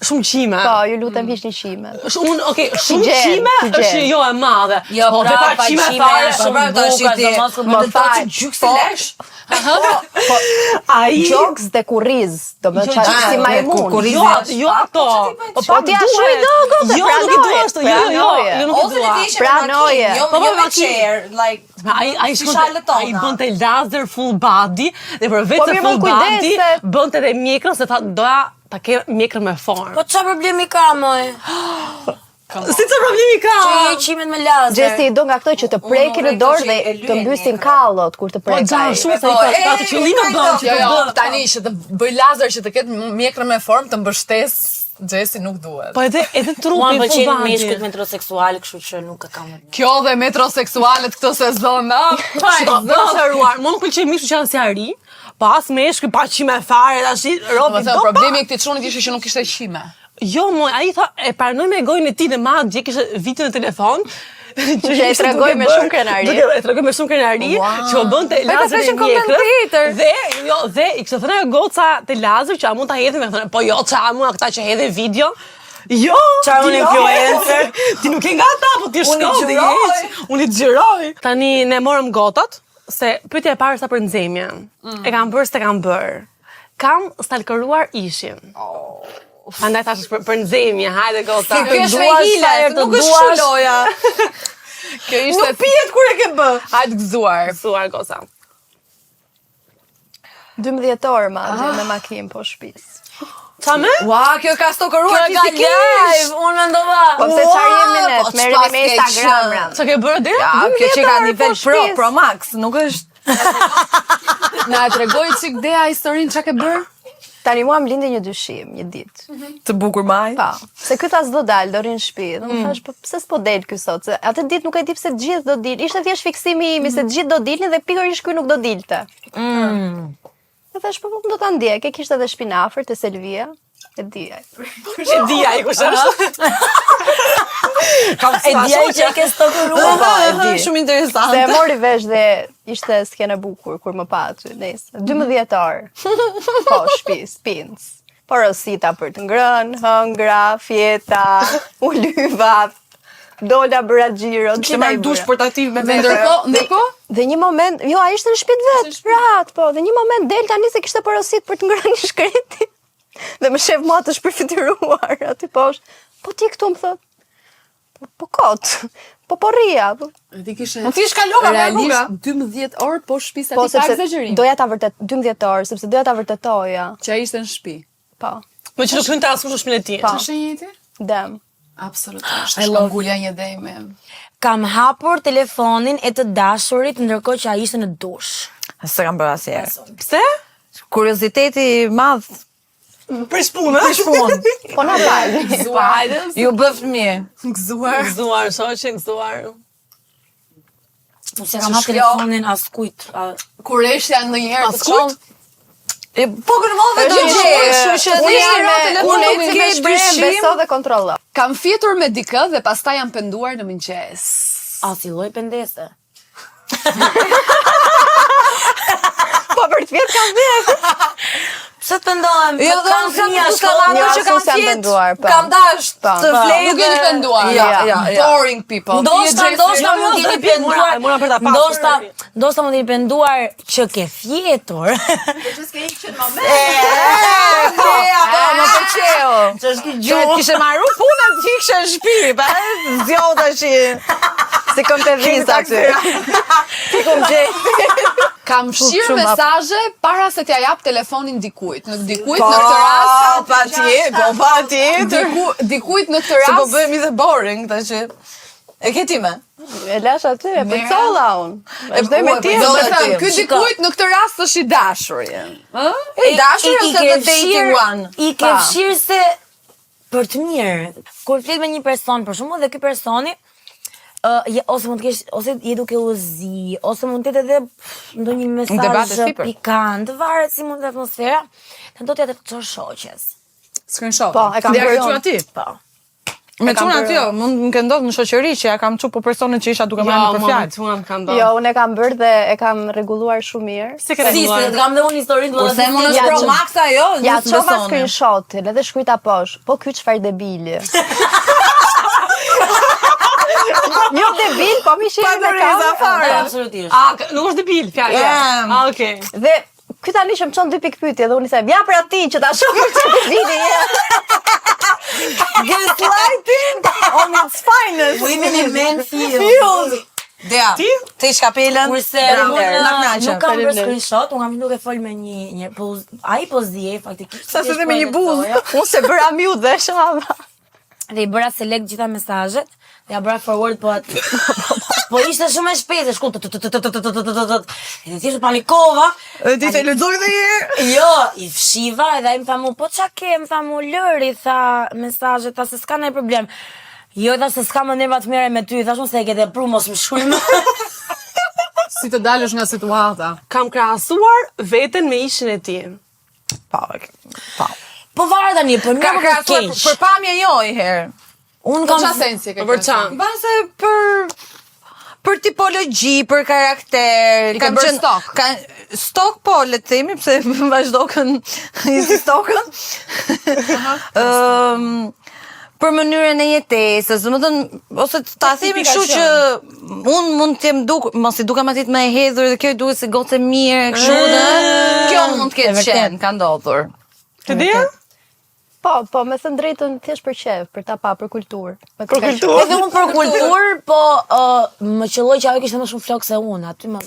shumë qime. Po, ju lutem hiqni qime. Shumë gjen, qime si gjen. është jo e madhe. Jo, po pra, vetë pa qime qime, fare shumë buka, Më fal. Gjyksi lesh. ai Gjoks dhe kurriz, do më çfarë si majmun. jo ato. Po ti ashtu i do, gote, Jo, nuk i dua ashtu. Jo, nuk i dua. Pranoje. Po me Ai ai bënte laser full body dhe për vetë Po, se mirë, full më kujdes body se- bënte edhe mjekrën se tha doja ta ke mjekrën me formë. Po çfarë problemi ka, moj? Si të problemi ka? Që i qimet me lazer. Gjesti do nga këto që të prekin në dorë dhe të mbysin kallot kur të Po prek. gjan shumë se ka të qëllime bën që Jo, të bë. tani që të bëj lazer që të ketë mjekrën me formë të mbështes Gjesi nuk duhet. Po edhe Mua trupi më full pëlqejnë body. meshkujt metroseksual, kështu që nuk e kam. Kjo dhe metroseksualet këtë sezon, Shiko, do të shëruar. Mua nuk pëlqej mishu që janë si ari, pas meshkuj, pa qime fare, tash robi Më thënë, problemi i këtij çunit ishte që nuk ishte qime. Jo, moj, ai tha, e pranoj me gojën e tij dhe madje kishte vitin në telefon. Që e tregoj me shumë krenari. E tregoj me shumë krenari, që o bënte lazer e fashion content creator. Dhe i kishte thënë goca të lazer që a mund ta hedhim, me thënë, po jo, ç'a mua këta që hedhin video. Jo, Çfarë unë influencer? Ti nuk e nga ata, po ti shkon dhe jeq. Unë i xhiroj. Tani ne morëm gotat, se pyetja e parë sa për nxemje. E kam bërë, s'e kam bërë. Kam stalkeruar ishin. Andaj thash për nxemje, hajde gota. Kjo është me hile, nuk është shuloja. Kjo ishte Nuk pijet kur e ke bë. hajt gëzuar. Suar goca. 12 orë madje me makinë po shtëpis. Qa me? Ua, kjo ka stokëruar Kjo ka live, unë mendova. Po pse çfarë jemi ne? Merremi me Instagram. Qa ke bërë dhe? Ja, kjo që ka nivel Pro Max, nuk është... Na e tregoj çik Dea historinë çka ke bër? Tani mua më lindi një dyshim një ditë. Të bukur maj. Pa, se ky tha s'do dal, do rin në shtëpi. Dhe më thash, po pse s'po del ky sot? Se atë ditë nuk e di pse të gjithë do dilin. Ishte thjesht fiksimi im se të gjithë do dilnin dhe pikërisht ky nuk do dilte. E thash, po do ta ndjek. E kishte edhe shpinafër te Selvia. E di ai. E di ai kush është. E di ai që e ke stokëruar. Shumë interesante. Se e mori vesh dhe ishte skene bukur kur më pa aty. Nëse 12 orë. Po, shtëpi, spins. Porosita për të ngrënë, hëngra, fjeta, ulyvat, dola bëra xhiro. Kishte marrë dush portativ me Dhe vete. ndërkohë, Dhe një moment, jo, ai ishte në shtëpi vet, rahat, po. Dhe një moment del tani se kishte porosit për të ngrënë një shkreti. Dhe më shef mua të shpërfituar aty poshtë. Po ti këtu më thot. Po kot. Po rria. ti kishe Mund t'ish kalova me rruga. realisht 12 orë po shtëpisë Po aty ka sepse egzagerim. doja ta vërtet 12 orë, sepse doja ta vërtetoja. Që ai ishte në shtëpi. Po. Me që nuk hynte askush në shpinën e tij. Pa. Ç'është jeti? Dem. Absolutisht. I love Shkongulja një dejme. Kam hapur telefonin e të dashurit ndërkohë që ai ishte në dush. Se kam bërë asjerë. Pse? Kurioziteti madh. Për shpunë. Po na fal. Ju bëf mirë. Gëzuar. Gëzuar, shoqe, gëzuar. Se kam hapur telefonin askujt. Kurreshja ndonjëherë të çon. Po kërmove të gjë, kështu që Unë unë ke ke dyshim. beso dhe kontrollo. Kam fjetur me dikë dhe pastaj jam penduar në mëngjes. A si lloj pendese? Po për të fjet kam vjet. Pse të pendohem? Jo, dhe Kam unë kam fëmija të shkollë. Jo, që kam s'jam fjet, penduar, po. kam dash Po. të flej Nuk jeni penduar. Ja. Boring people. Ndoshta mund jeni penduar. Mora për ta pasur. Ndoshta mund jeni penduar që ke fjetur. Më pëlqeu. Ç'është ky Që kishe marru punën të kishe në shtëpi, pa zgjoh tash. Si kom të vis aty. Ti kom gjej. Kam shirë shumë mesazhe para se t'ja jap telefonin dikujt. Në dikujt në këtë rast, patjetër. dikujt në këtë Se po rast, bëhemi dhe boring tash. E ke ti me? E lash aty, e përcolla unë. Vazhdoj me ti. do të Zoti. thënë, ky dikujt në këtë rast është i dashuri. Ë? E dashur ose the dating one? I ke fshirë se për të mirë. Kur flet me një person, për shembull, dhe ky personi ose mund të kesh ose je duke u zi, ose mund të jetë edhe ndonjë debate mesazh sipër. pikant, varet si mund të jetë atmosfera. Të do të jetë të çosh shoqes. Screenshot. Po, e kam Dhe bërë e unë. aty. Po. Me kam çuna bërë. aty, jo, mund më ke ndodhur në shoqëri që ja kam çu po personin që isha duke marrë për fjalë. Tuan kanë dhënë. Jo, unë e kam bërë dhe e kam rregulluar shumë mirë. Si ke Si, se rregulluar? të kam dhe unë historinë të Kurse më në Ja, Pro që- Max ajo, Ja, nësë çova besoni. screenshotin, edhe shkruajta poshtë. Po ky çfarë debili. Jo debil, po mi shihni me doreza fare. kamerë. Absolutisht. Nuk është debil fjalë. Ja. Okej. Dhe ky tani që më çon dy pikë pyetje dhe unë i them, ja për aty që ta shoh për çfarë debili je. Gaslighting on its finest. Women in men feel. Dea, ti shkapelën. Kurse unë nuk kam bërë screenshot, unë kam duke fol me një ai po zie faktikisht. Sa se dhe me një buzë. Unë se bëra mute dhe shava. Dhe i bëra select gjitha mesazhet, dhe ja bëra forward po aty. Po ishte shumë e shpejtë, shku. Dhe thjesht panikova. Ti të lexoj dhe herë. Jo, i fshiva edhe ai më tha mu, po çka ke? Më tha mu lëri, tha mesazhet, tha se s'ka ndonjë problem. Jo, tha se s'ka më nerva të merrem me ty, thash unë se e ke te pru mos më shkruaj më. Si të dalësh nga situata. Kam krahasuar veten me ishin e tij. Pa. Po varet tani, për Ka mirë apo për krahasuar keq. për pamje jo i herë. Unë Po kam çfarë sensi ke? Për ça? Base për tipologji, për karakter, I ke bërë stok? Stok po, le të themi, pse vazhdokën i si stokën. Për mënyrën e jetesës, domethënë ose ta themi kështu që unë mund të jem mos i dukem atit më e hedhur dhe kjo i duket si gocë e mirë kështu dhe kjo mund të ketë qenë, ka ndodhur. Të dia? Po, me thënë drejtën thjesht për qef, për ta pa, për kulturë. Për kulturë? edhe unë për kulturë, po më qelloi që ajo kishte më shumë flok se unë, aty më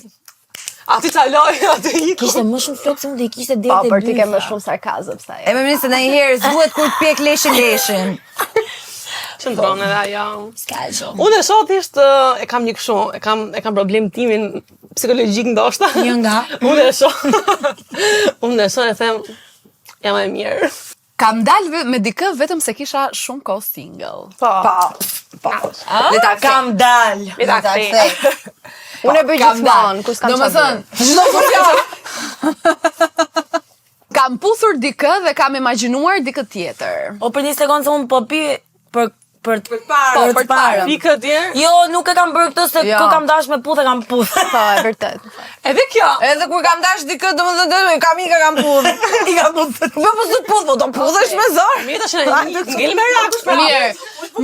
Aty caloj, aty iku. Kishte më shumë flokë se unë dhe i kishte Po, deri te për ti ke më dyfa. shumë sarkazëm sa E më mirë se ndonjëherë s'duhet kur të pjek leshin. Qëndron edhe ajo. S'ka gjë. Unë e shoh thjesht e kam një kështu, e kam problem timin psikologjik ndoshta. Një nga. Unë e shoh. Unë e shoh e them jam e mirë. Kam dalë me dikë vetëm se kisha shumë kohë single. Po. Le ta kam dal. Le ta kthej. Unë e bëj gjithmonë, kur s'kam Do më çfarë thënë, çdo fjalë. Kam puthur dikë dhe kam imagjinuar dikë tjetër. O për një sekondë se unë po pi për të parë. Po, për të parë. Pikë tjerë. Jo, nuk e kam bërë këtë se Jo. kë kam dash me puth e kam puth. Po, e vërtet. Edhe kjo. Edhe kur kam dash dikë, domethënë kam ikë kam puth. I kam puth. Po s'u puth, do puthesh me zor. Mirë tash ngel me rak. Pra.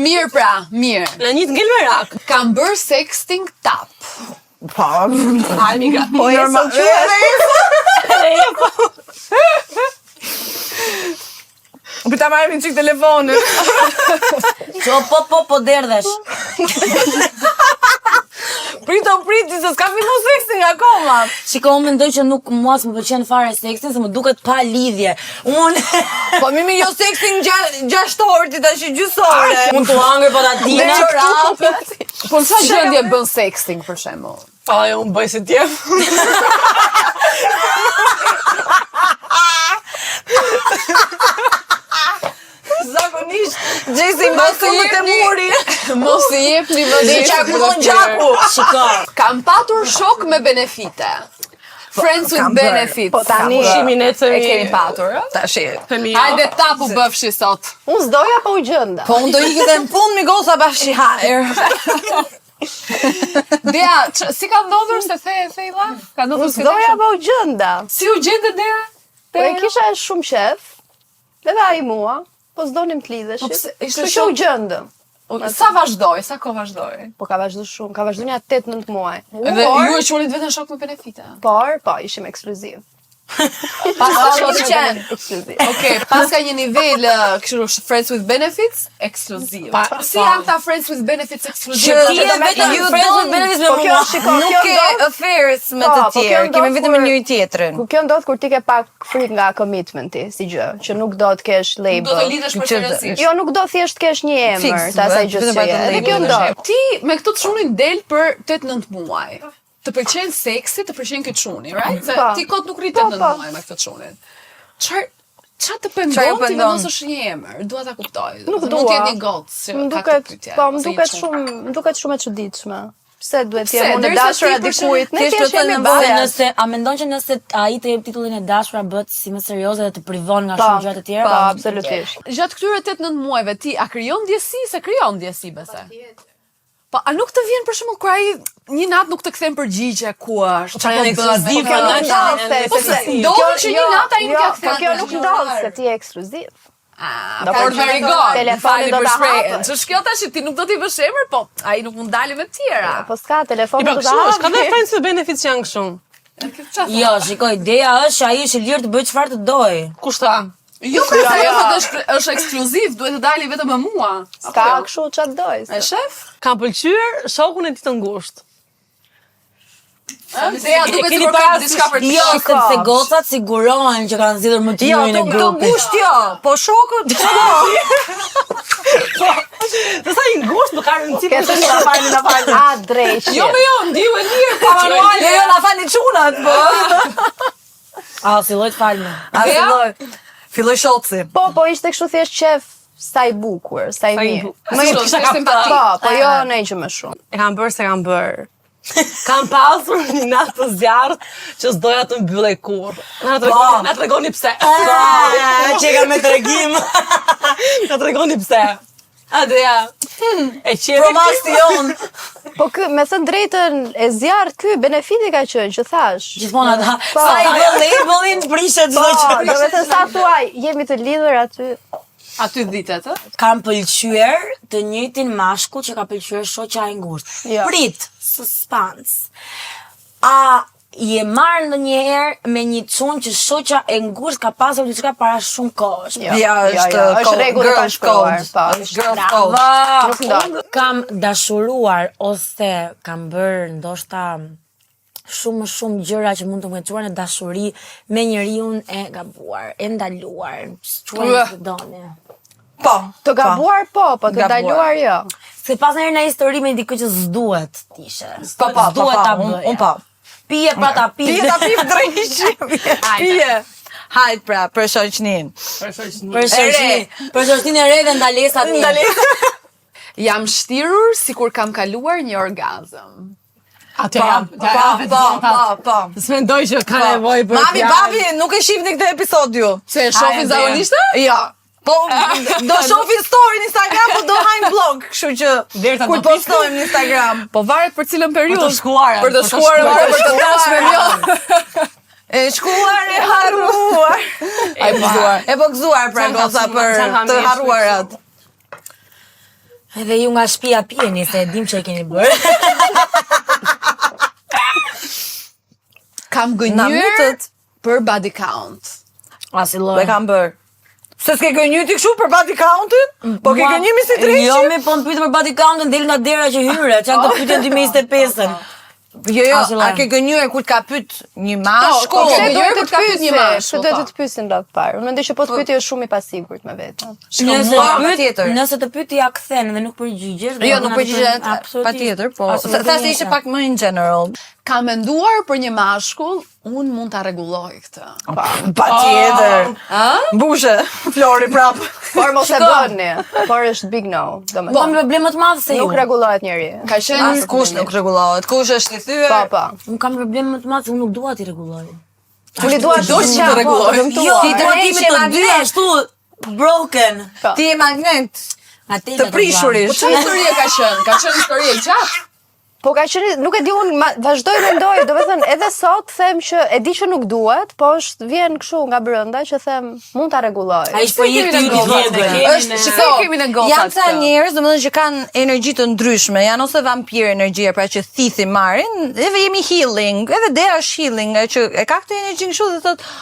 Mirë pra, mirë. Lanit ngel me rak. Kam bërë sexting tap. Po. Amiga. Po, e sot Për ta marrim çik telefonin. Jo, po derdhesh. Priti se s'ka filluar sexting akoma. Shiko, unë mendoj që nuk mua s'më pëlqen fare seksin, se më duket pa lidhje. Unë Po mimi jo sexting 6 orë ti tash gjysore. mund të hangër po ta dina. Po në çfarë gjendje bën sexting për shembull? Po ajo unë bëj se tjef. Zakonisht Gjesi balkonët e muri. Mos i jepni vëndin Çakun gjaku. Shiko, Kam patur shok me benefite. Friends with kam bërë. benefits. Po tani Shimin e E kemi patur, ë? Tash. Hajde tapu bëfshi sot. unë s'doja po u gjenda. Po unë do ikë në punë mi gosa bashkë hajër. Dea, si ka ndodhur se thejla? Ka ndodhur Unë se s'doja po u gjenda. Si u gjende Dea? Po e kisha shumë qef, edhe ai mua, po s'donim të lidheshim. Po pse, ishte Kështu që shok- u gjendëm. Sa vazhdoj, sa kohë vazhdoj? Po ka vazhdu shumë, ka vazhdu një 8-9 muaj. Edhe ju e quanit vetëm shok me benefite. Por, po, ishim ekskluziv. Pas ka shok shok të me qenë. Ekskluziv. Okej, pas ka një nivel kështu friends with benefits ekskluziv. Si janë ta friends with benefits ekskluziv? Që ti e vetëm you friends with don't- benefits me Po kjo, mua. shiko, Nuk kjo ke ndodh- affairs me Po, të po, kjo tjerë, ndodh kemi vetëm me kur- njëri tjetrin. Ku kjo ndodh kur ti ke pak frik nga commitmenti, si gjë, që nuk do të kesh label. Do të lidhesh për Që- seriozisht. Jo, nuk do thjesht kesh një emër Fix, të asaj gjë vetëm që atë je. Edhe label kjo është. ndodh. Ti me këto të shunin del për 8-9 muaj. Të pëlqen seksi, të pëlqen këtë shuni, right? Se Po. ti kot nuk rrit Po, 8-9 po. muaj me këtë shunin. Çfarë të Çfarë pengon ti pendon? vendosësh një emër? Dua ta kuptoj. Nuk Mund dua. të jetë një gocë që Më ka duket, këtë pyetje. po, më ose një duket çun. shumë, më duket shumë e çuditshme. Pse duhet të Pse? jem unë e Derisa dashura ti për dikujt? Ne thjesht thjesht do të jemi nevojë bashkë. Nëse a mendon që nëse ai të jep titullin e dashura bëhet si më serioze dhe të privon nga Po, shumë gjëra të tjera? po, absolutisht. Gjatë këtyre 8-9 muajve ti a krijon ndjesi se krijon ndjesi bese? Po, a nuk të vjen për shembull kur ai një natë nuk të kthen përgjigje ku është? Çfarë janë ekskluziv, Po, kjo kanë nuk ndodh Po, se ndodh që një natë ai nuk ja Po kthen. kjo nuk ndodh se ti je ekskluziv. Do për për very që good. telefonin Fali do për ta shprehjen. hapësh. Ç'është kjo tash ti nuk do t'i vësh emër, po ai nuk mund dalë me të tjera. Po s'ka telefon I pra do ta kështu është, ka dhe hapi. friends with benefits që janë kështu. Jo, shikoj, ideja është që ai është i lirë të bëjë çfarë të doj. Kush tha? Jo, kur është ekskluziv, duhet të dali vetëm me mua. S'ka kështu çfarë doj. E shef? Kam pëlqyer shokun e tij të ngushtë. Dea duket keni sikur ka parasysh- diçka për të Jo, thënë. sepse gocat sigurohen që kanë zgjidhur më të Jo, mirin e të grupit. ngusht jo, po shokët Dhe sa i ngushtë nuk ka rëndësi Ke për të shkak falni na falni. A drejt. Jo, me jo, ndiu e lirë, pa Jo, manuale. jo, na fani çunat, po. A, si lloj të falme. A filloj shoci. Po ishte kështu thjesht qef sa i bukur, sa i mirë. Më i kisha simpati. Po jo ne gjë më shumë. E kam bërë se kam bërë. Kam pasur një natë të zjarrt që s'doja të mbyllej kurrë. Na tregoni pse. Që ka me tregim. Na tregoni pse. Adea. E qefi. Promasti jon. Po ky, me thënë drejtën, e zjarrt ky benefiti ka qenë që thash. Gjithmonë ata. Po. Sa i vë labelin prishet çdo Po, gjë. do të thënë sa thuaj, jemi të lidhur aty. Aty ditet, ë? Kam pëlqyer të njëjtin mashkull që ka pëlqyer shoqja e ngushtë. Jo. Prit, suspense. A je marrë ndonjëherë me një çun që shoqja e ngushtë ka pasur diçka para shumë kohësh? Jo, Ja, është është rregull e girls pashkruar, code. po. Është girls code. Nuk ndodh. Kam dashuruar ose kam bërë ndoshta shumë gjëra që mund të më çuar në dashuri me njeriu e gabuar, e ndaluar, çuar të doni. Po. Të gabuar po, po të Gabuar. ndaluar jo. Se pas njëherë në histori me dikë që s'duhet t'ishe. Po, S'duhet ta bëje. Unë po. Pije pra ta pije. Pije ta pif drejtë. Pije. Hajt pra, për shoqnin. Për shoqnin e re dhe ndalesat. Jam shtirur sikur kam kaluar një orgazm. Atë jam. Po. S'mendoj që ka nevojë për. Mami, babi, nuk e shihni këtë episod ju. Se e shohin zakonisht? Jo. Po, do shohin story në Instagram, po do hajnë blog, kështu që Derta kur do pikë. postojmë në Instagram. Po varet për cilën periudhë. Për të shkuarën. Për të shkuarën, për të dashmen, jo. E shkuar e harruar. Ai gëzuar. E po gëzuar pra goca për të harruarat. Edhe ju nga shtëpia pijeni se e dim që e keni bërë. Kam Na gënyer mutët. për body count. Asi E lloj. kam bërë. Se s'ke gënjy ti kështu për body countin? Po ke gënjimi si drejtë? Jo, me po më pyet për body count-ën del nga dera që hyre, çan të pyetën 2025-ën. Jo, Asi lloj. a ke gënyer kur t'ka pyet një Po, mashkull? ke Se gënyer duhet kur të t'ka pyet një mashkull, Se duhet po. të të pyesin rreth parë. Unë mendoj që po të pyeti është shumë i pasigurt me veten. Patjetër. Nëse të pyet ja kthen dhe nuk përgjigjesh. Jo, nuk përgjigjet, patjetër, po. Thashë ishte pak më in general. Kam menduar për një mashkull, unë mund ta rregulloj këtë. Patjetër. Mbushe, Flori prap. Por mos e bëni. Por është big no. Kam Domethënë problem më të madh se ju. nuk rregullohet njeri. Ka qenë As kush nuk rregullohet. Kush është i thyer? Po, po. Unë kam problem më të madh se unë nuk dua ti rregulloj. Unë dua do që të rregulloj. Jo, Ti ti tërheqje të dy magnet. ashtu broken. Ti je magnet Atë të prishurish. Çfarë histori ka qenë? Ka qenë histori e gjatë. Po ka qenë, nuk e di unë, vazhdoj mendoj, do të thënë edhe sot them që e di që nuk duhet, po është vjen kështu nga brenda që them mund ta rregulloj. Ai është projekt i vjetër. Është, shikoj, kemi në gocat. Janë ca njerëz, domethënë që kanë energji të ndryshme, janë ose vampir energjia, pra që thithin marrin, edhe jemi healing, edhe Dea është healing, që e ka këtë energji kështu dhe thotë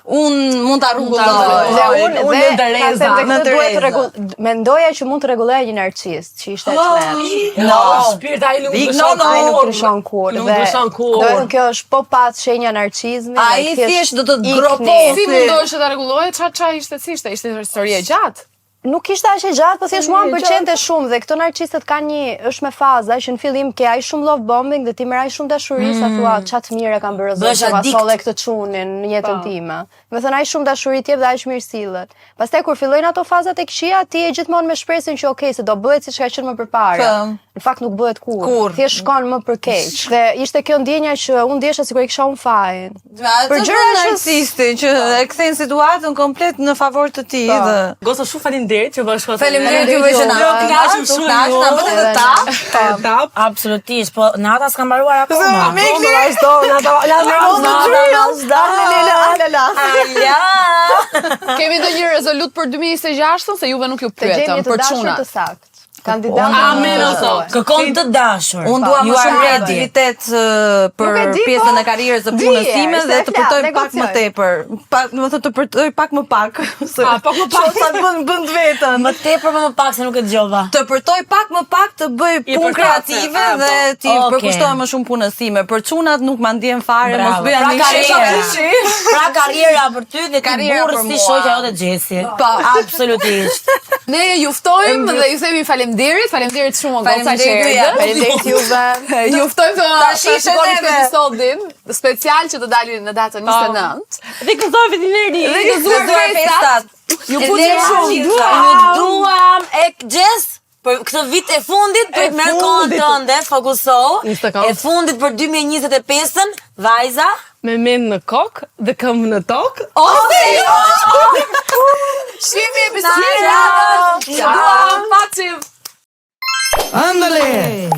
unë mund ta rregulloj. Dhe unë Unë Tereza, në në Tereza. mendoja që mund të rregulloja një narcist, që ishte çmet. No. Shpirt ai nuk Big ndryshon. no, Ai nuk ndryshon kur. Nuk dhe ndryshon kur. Do të thënë kjo është po pat shenja narcizmi. Ai thjesht do të ikni. groposi. Si mundohesh të ta rregulloje? Çfarë ishte si ishte? Ishte histori e gjatë. Nuk ishte aq e gjatë, po thjesht mua më pëlqente shumë dhe këto narcistët kanë një është me faza që në fillim ke ai shumë love bombing dhe ti merr ai shumë dashuri sa thua ç'a të mirë e kam bërë Bësh zot, addict. pasolle këtë çunin në jetën time. Do të thënë ai shumë dashuri t'jep dhe aq mirë sillet. Pastaj kur fillojnë ato fazat e këqija, ti je gjithmonë me shpresën që okay, se do bëhet siç ka qenë më përpara. Po. Në fakt nuk bëhet kur. Kur. Thjesht shkon më për keq. Dhe ishte kjo ndjenja që unë ndjesha sikur i kisha unë fajin. Për Për gjëra gjëra që- narcisti që e kthen situatën komplet në favor të tij dhe Goca shumë faleminderit që vësh këtë. faleminderit juve që na knaqem shumë ju. na bëni të tap. Tap. Absolutisht, po nata s'ka mbaruar akoma. Me Do vazhdo, Kemi ndonjë rezolut për 2026 se juve nuk ju Të gjeni pyetëm të për dashur çunat. të sakt. Kandidat. Amen, o zot. Kërkon të dashur. Unë dua You më are shumë ready. aktivitet për Nuk e di, pjesën po, e karrierës së punës dije, time se dhe e të flas, përtoj pak më negocioj. tepër. Pak, do të thotë të përtoj pak më pak. pak më pak. Sa bën vetën. Më tepër më pak se nuk e dëgjova. Të përtoj pak më pak të bëj punë përkatëse, kreative dhe ti Okej. përkushtohem më shumë punës time. Për çunat nuk ma ndjen fare, Bravo. mos bëja Pra një karriera. shishi. Pra karriera për ty dhe ti Karriera burrë për si mua. shoqja jote Xhesi. Po, absolutisht. Ne ju ftojmë dhe ju themi faleminderit shumë o goca që Faleminderit juve. erdhët. Faleminderit juve. Ju ftojmë të Tash ishe shikoni neve. këtë episodin special që të dalin në datën 29. Dhe gëzoj vitineri. Dhe gëzuar festat. Ju putim shumë. Ju duam e Xhes për këtë vit e fundit, për të merr kohën tënde, fokuso. Instagram. E fundit për 2025-ën, vajza. Me mend në kokë dhe këmbë në tokë. Shihemi episodin e radhës. Ciao. Pacim. Ándale.